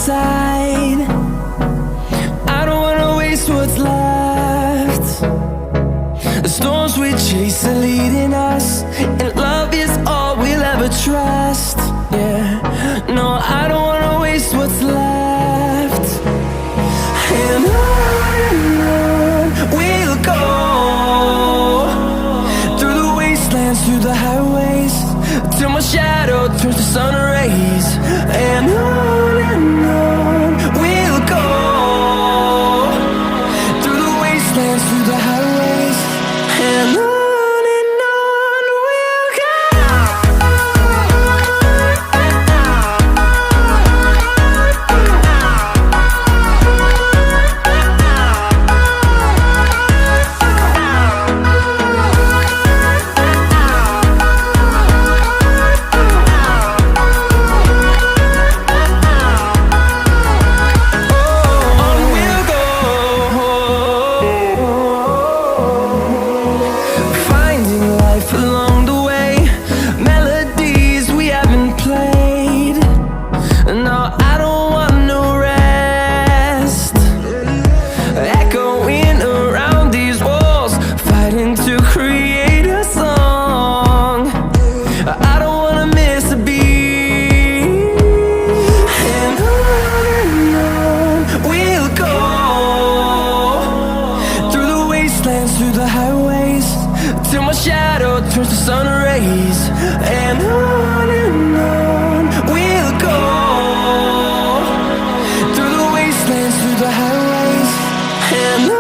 side. I don't wanna waste what's left. The storms we chase are leading us, and love is all we'll ever trust. Yeah, no, I don't wanna waste what's left. And on we'll go, through the wastelands, through the highways, till my shadow turns to sun rays. And on we'll go, through the wastelands, through the highways, and on we'll go. Through the highways, till my shadow turns to sun rays. And on we'll go, through the wastelands, through the highways, and on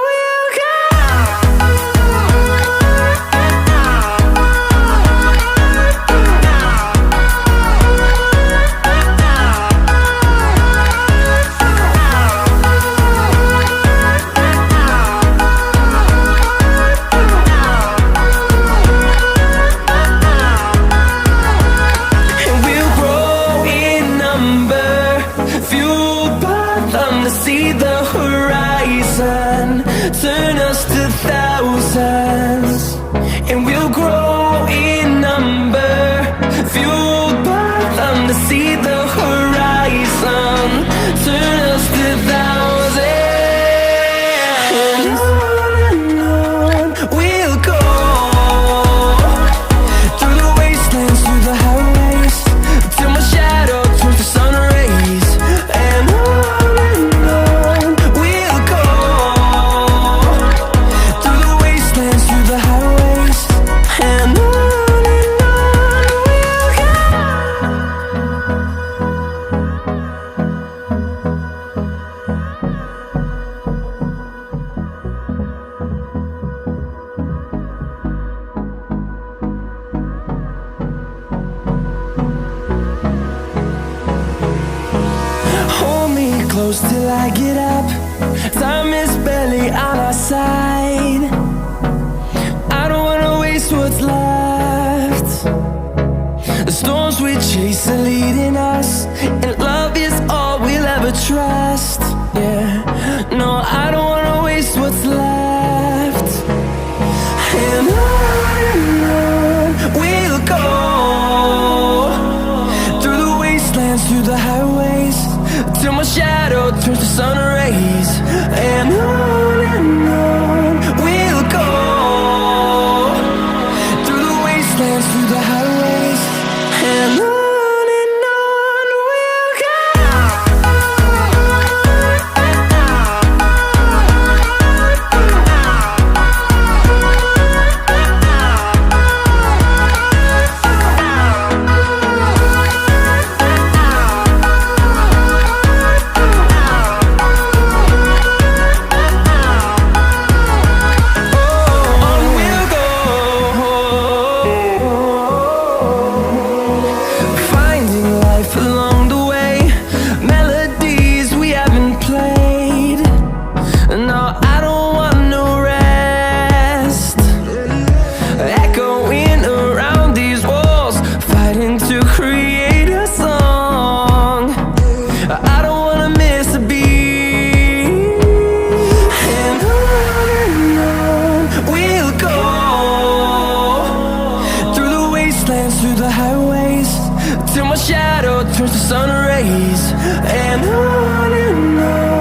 we'll go. See the horizon turn us to thousands, and we'll grow in number, fueled by them. To see the horizon turn us to thousands, and on we'll go, through the wastelands, through the highways, till my shadow turns to sun rays. And close till I get up. Time is barely on our side. I don't wanna waste what's left. The storms we chase are leading us, and love is all we'll ever trust. Yeah, no, I don't wanna waste what's left. And on we'll go, through the wastelands, through the highways, till my shadow turns to sun rays. And on we'll go, through the wastelands, through the highways, and on we'll go. shadow turns to sun rays, and on